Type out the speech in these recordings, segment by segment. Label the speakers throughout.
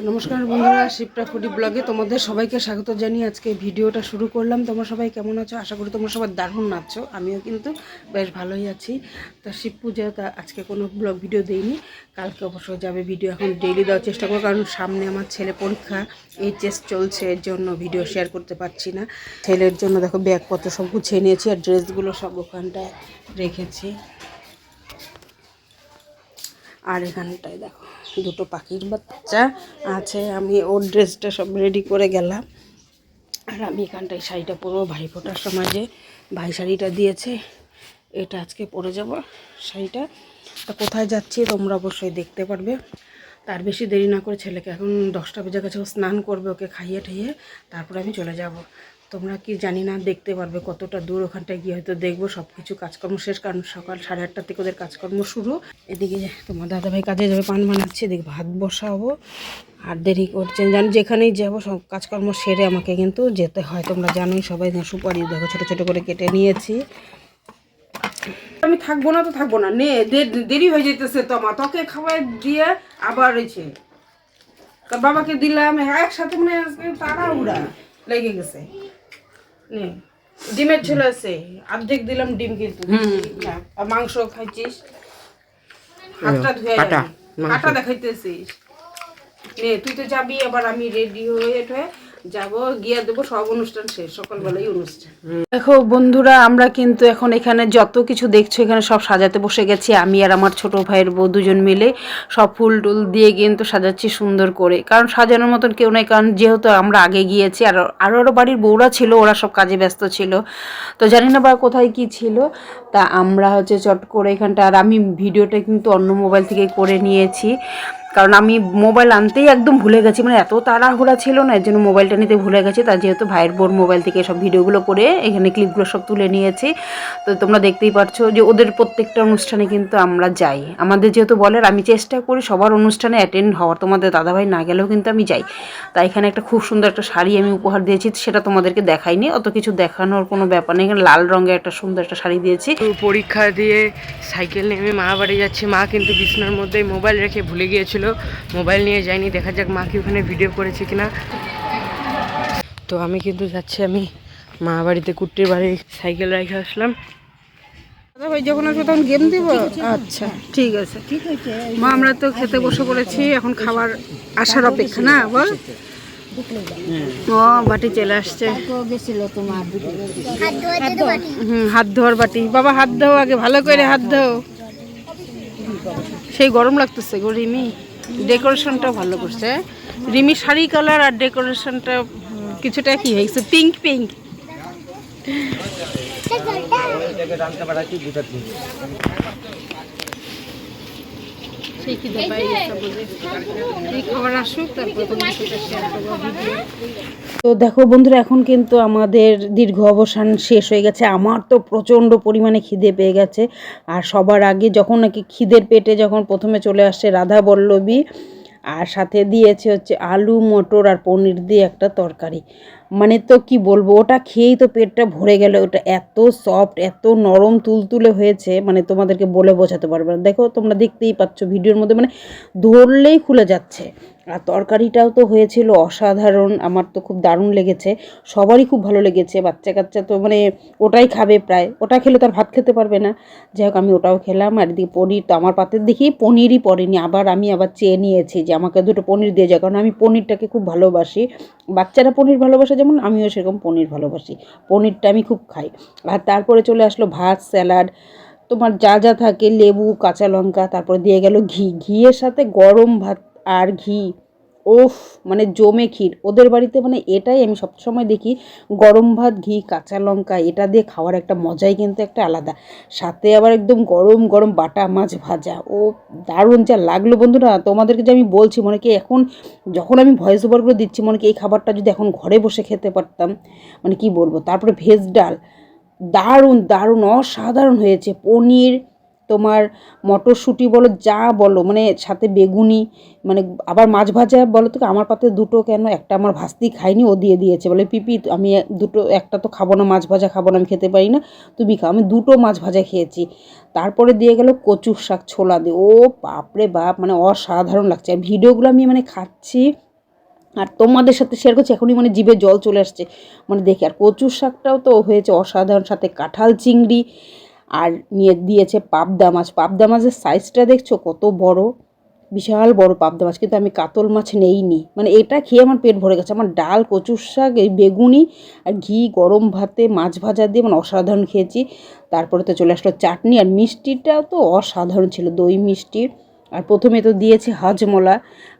Speaker 1: নমস্কার বন্ধুরা, শিপ্রা ফুডি ব্লগে তোমাদের সবাইকে স্বাগত জানিয়ে আজকে ভিডিওটা শুরু করলাম। তোমরা সবাই কেমন আছো? আশা করি তোমরা সবাই দারুণ আছো। আমিও কিন্তু বেশ ভালোই আছি। তা শিব পূজা, তা আজকে কোনো ব্লগ ভিডিও দিইনি, কালকে অবশ্যই যাবে ভিডিও। এখন ডেইলি দেওয়ার চেষ্টা করবো, কারণ সামনে আমার ছেলে পরীক্ষা, এইচএস চলছে, এর জন্য ভিডিও শেয়ার করতে পারছি না। ছেলের জন্য দেখো ব্যাগপত্র সব গুছিয়ে নিয়েছি, আর ড্রেসগুলো সব ওখানটায় রেখেছি। আর এখানটায় দেখো দুটো পাখির বাচ্চা আছে, আমি ওর ড্রেসটা সব রেডি করে গেলাম। আর আমি এখানটায় শাড়িটা পরবো, ভাইফোঁটার সময় যে ভাই শাড়িটা দিয়েছে, এটা আজকে পরে যাব শাড়িটা। তা কোথায় যাচ্ছি তোমরা অবশ্যই দেখতে পারবে। তার বেশি দেরি না করে ছেলেকে এখন 10টা বেজে গেছে, ও স্নান করবে, ওকে খাইয়ে ঠাইয়ে তারপরে আমি চলে যাব। তোমরা কি জানি না দেখতে পারবে কতটা দূর, ওখানটায় গিয়ে হয়তো দেখবো সব কিছু কাজকর্ম শেষ, কারণ সকাল 8:30 থেকে ওদের কাজকর্ম শুরু। এদিকে তোমার দাদাভাই কাজে যাবে, পান বানাচ্ছে, এদিকে ভাত বসাবো। আর দেরি করছেন জানি, যেখানেই যাবো সব কাজকর্ম সেরে আমাকে কিন্তু যেতে হয়। তোমরা জানোই সবাই, সুপারি দেখো ছোটো ছোটো করে কেটে নিয়েছি। আমি থাকবো না তো থাকবো না, নে দেরি হয়ে যেতেছে তো আমার, তোকে খাওয়াই দিয়ে আবার রয়েছে তোর বাবাকে দিলাম একসাথে, মানে তাড়াহুড়া লেগে গেছে। নে ডিমের ঝোল আছে, অর্ধেক দিলাম ডিম, কিন্তু আর মাংস খাইছিস, হাতটা ধুয়ে কাটা দেখাইতেছিস। নে তুই তো যাবি, আবার আমি রেডি হয়ে যাব, গিয়ে দেবো, সব অনুষ্ঠান শেষ, সকালবেলায় অনুষ্ঠান। দেখো বন্ধুরা, আমরা কিন্তু এখন এখানে যত কিছু দেখছো এখানে সব সাজাতে বসে গেছি। আমি আর আমার ছোট ভাইয়ের বউ দুজন মিলে সব ফুল টুল দিয়ে কিন্তু সাজাচ্ছি সুন্দর করে, কারণ সাজানোর মতন কেউ নেই, কারণ যেহেতু আমরা আগে গিয়েছি, আর আরও বাড়ির বউরা ছিল, ওরা সব কাজে ব্যস্ত ছিল, তো জানি না বা কোথায় কি ছিল। তা আমরা চট করে এখানটা, আর আমি ভিডিওটা কিন্তু অন্য মোবাইল থেকে করে নিয়েছি, কারণ আমি মোবাইল আনতেই একদম ভুলে গেছি, মানে এত তাড়াহুড়া ছিল না, এর জন্য মোবাইলটা নিতে ভুলে গেছি। তার যেহেতু ভাইয়ের বোর মোবাইল থেকে সব ভিডিওগুলো করে এখানে ক্লিপগুলো সব তুলে নিয়েছি। তো তোমরা দেখতেই পাচ্ছ যে ওদের প্রত্যেকটা অনুষ্ঠানে কিন্তু আমরা যাই, আমাদের যেহেতু বলে, আমি চেষ্টা করি সবার অনুষ্ঠানে অ্যাটেন্ড হওয়ার, তোমাদের দাদাভাই না গেলেও কিন্তু আমি যাই। তাই এখানে একটা খুব সুন্দর একটা শাড়ি আমি উপহার দিয়েছি, সেটা তোমাদেরকে দেখাইনি, অত কিছু দেখানোর কোনো ব্যাপার নেই। এখানে লাল রঙের একটা সুন্দর একটা শাড়ি দিয়েছি। পরীক্ষা দিয়ে সাইকেল নেমে মা বাড়ি যাচ্ছে, মা কিন্তু বিছানার মধ্যে মোবাইল রেখে ভুলে গিয়েছিল, মোবাইল নিয়ে যায়নি। দেখা যাক মা কি ওখানে ভিডিও করেছে কিনা। তো আমি কিন্তু যাচ্ছি, আমি মা বাড়িতে, কুট্টির বাড়ি সাইকেল রেখে আসলাম। দাদা ভাই যখন আসবে তখন গেম দিব। আচ্ছা ঠিক আছে, মা আমরা তো খেতে বসে পড়েছি, এখন খাবার আসার অপেক্ষা, না বল। ও বাটি চলে আসছে, হাত ধোয়ার বাটি। বাবা হাত ধোও আগে, ভালো করে হাত ধোও। সেই গরম লাগতেছে গো। রিমি ডেকোরেশনটা ভালো করছে, রিমি শাড়ি কালার, আর ডেকোরেশনটা কিছুটা কি হয়েছে, পিঙ্ক পিঙ্ক। তো দেখো বন্ধুরা, এখন কিন্তু আমাদের দীর্ঘ অবসান শেষ হয়ে গেছে। আমার তো প্রচণ্ড পরিমাণে খিদে পেয়ে গেছে, আর সবার আগে যখন নাকি খিদের পেটে যখন প্রথমে চলে আসছে রাধা বল্লভী, আর সাথে দিয়েছে আলু মটর আর পনির দিয়ে একটা তরকারি। মানে তো কি বলবো, ওটা খেয়েই তো পেটটা ভরে গেল। ওটা এত সফট, এত নরম তুলতুলে হয়েছে, মানে তোমাদেরকে বলে বোঝাতে পারবে না। দেখো তোমরা দেখতেই পাচ্ছ ভিডিওর মধ্যে, মানে ধরলেই খুলে যাচ্ছে। আর তরকারিটাও তো হয়েছিল অসাধারণ, আমার তো খুব দারুণ লেগেছে, সবারই খুব ভালো লেগেছে। বাচ্চা কাচ্চা তো মানে ওটাই খাবে প্রায়, ওটা খেলে তার ভাত খেতে পারবে না। যাই হোক আমি ওটাও খেলাম। আর এদিকে পনির, তো আমার পাতের দেখি পনিরই পড়েনি, আমি আবার চেয়ে নিয়েছি যে আমাকে দুটো পনির দিয়ে যায়, কারণ আমি পনিরটাকে খুব ভালোবাসি। বাচ্চারা পনির ভালোবাসে যেমন, আমিও সেরকম পনির ভালোবাসি, পনিরটা আমি খুব খাই। আর তারপরে চলে আসলো ভাত, স্যালাড, তোমার যা যা থাকে, লেবু, কাঁচা লঙ্কা, তারপরে দিয়ে গেল ঘিয়ের সাথে গরম ভাত আর ঘি। ওফ, মানে জমে ক্ষীর ওদের বাড়িতে, মানে এটাই আমি সবসময় দেখি, গরম ভাত, ঘি, কাঁচা লঙ্কা, এটা দিয়ে খাওয়ার একটা মজাই কিন্তু একটা আলাদা। সাথে আবার একদম গরম গরম বাটা মাছ ভাজা। ও দারুণ যা লাগলো বন্ধুরা, তোমাদেরকে যে আমি বলছি, মনে কি এখন যখন আমি ভয়েস ওভারগুলো দিচ্ছি, মনে কি এই খাবারটা যদি এখন ঘরে বসে খেতে পারতাম, মানে কি বলবো। তারপরে ভেজ ডাল, দারুণ দারুণ অসাধারণ হয়েছে। পনির, তোমার মটরশুঁটি বলো, যা বলো, মানে সাথে বেগুনি, মানে আবার মাছ ভাজা বলো তো। আমার পাতে দুটো কেন, একটা আমার ভাস্তি খাইনি, ও দিয়ে দিয়েছে, বলে পিপি আমি দুটো, একটা তো খাবো না, মাছ ভাজা খাবো না, আমি খেতে পারি না, তুমি খাও। আমি দুটো মাছ ভাজা খেয়েছি। তারপরে দিয়ে গেল কচুর শাক ছোলা দিয়ে, ও বাপরে বাপ, মানে অসাধারণ লাগছে। আর ভিডিওগুলো আমি মানে খাচ্ছি,
Speaker 2: আর তোমাদের সাথে শেয়ার করছি, এখনই মানে জিভে জল চলে আসছে মানে দেখে। আর কচুর শাকটাও তো হয়েছে অসাধারণ, সাথে কাঁঠাল চিংড়ি, আর নিয়ে দিয়েছে পাবদা মাছ। পাবদা মাছের সাইজটা দেখছো কত বড়, বিশাল বড় পাবদা মাছ। কিন্তু আমি কাতল মাছ নেইনি, মানে এটা খেয়ে আমার পেট ভরে গেছে। আমার ডাল, কচুর শাক, এই বেগুনি আর ঘি গরম ভাতে মাছ ভাজা দিয়ে মানে অসাধারণ খেয়েছি। তারপরে তো চলে আসলো চাটনি, আর মিষ্টিটাও তো অসাধারণ ছিল, দই মিষ্টি। আর প্রথমে তো দিয়েছে হাজমোলা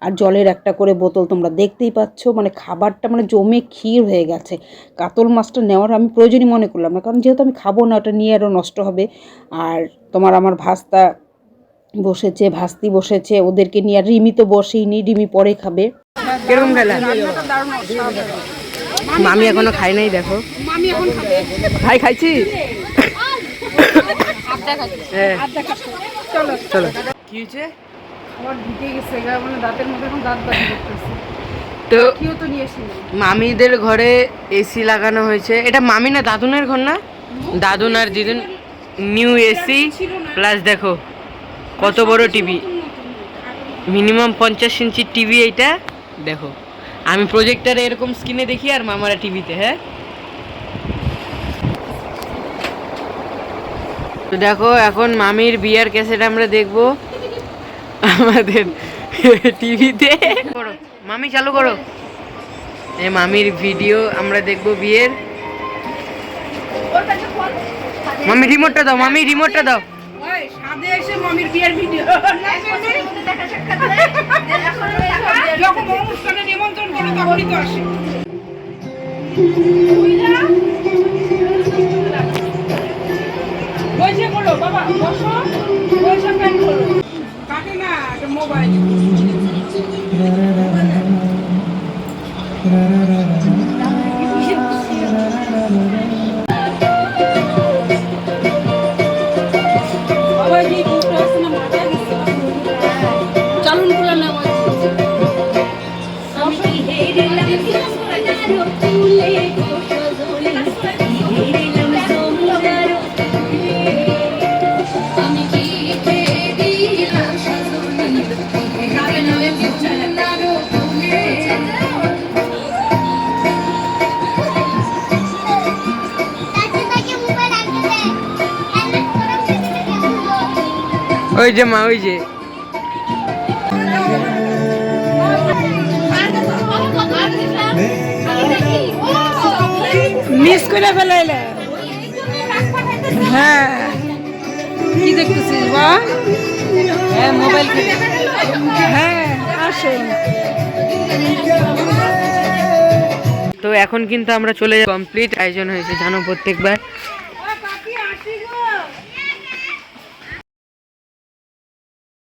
Speaker 2: আর জলের একটা করে বোতল, তোমরা দেখতেই পাচ্ছ। মানে খাবারটা মানে জমে ক্ষীর হয়ে গেছে। কাতল মাছটা নেওয়ার আমি প্রয়োজনই মনে করলাম না, কারণ যেহেতু আমি খাবো না, ওটা নিয়ে আরও নষ্ট হবে। আর আমার ভাস্তা বসেছে, ভাস্তি বসেছে, ওদেরকে নিয়ে। আর রিমি তো বসেইনি, রিমি পরে খাবে। কিরকম খেলা? মামি এখনো খাই নাই, দেখো।
Speaker 1: মামি এখন খাবে।
Speaker 2: ভাই খাইছি।
Speaker 1: চলো
Speaker 2: চলো। কি হয়েছে?
Speaker 1: আমার ঢুকে গেছে গা, মানে দাঁতের মধ্যে এখন দাঁত বাকি করতেছে।
Speaker 2: তো
Speaker 1: কেউ তো নিয়ে আসেনি।
Speaker 2: মামিদের ঘরে এসি লাগানো হয়েছে। এটা মামি না দাদুনের ঘর না? দাদুন আর দিদুন নিউ এসি প্লাস দেখো কত বড় টিভি, মিনিমাম 50 ইঞ্চির টিভি এইটা। দেখো আমি প্রজেক্টরে এরকম স্ক্রিনে দেখি, আর মামারা টিভিতে। হ্যাঁ, তো দেখো এখন মামির বিয়ার ক্যাসেট আমরা দেখবো আমাদের টিভিতে। মামি চালু করো, এই মামির ভিডিও আমরা দেখবো বিয়ের। মামি রিমোটটা দাও, মামি রিমোটটা দাও।
Speaker 1: ওই সাদে এসে মামির বিয়ের ভিডিও যখন অনুষ্ঠানে নিমন্ত্রণ করে তখনই তো আসে। বসে বলো বাবা, বসো, বসে ফ্যান খোলো। কাটে না, এটা মোবাইল। চালুন করে নেওয়া
Speaker 2: ওই যে মা, ওই যে
Speaker 1: মিস করে ফেলাইলে। হ্যাঁ, কি দেখতেছিস বা? হ্যাঁ, মোবাইল। হ্যাঁ, আসে।
Speaker 2: তো এখন কিন্তু আমরা চলে যাব। কমপ্লিট আয়োজন হয়েছে জানো, প্রত্যেকবার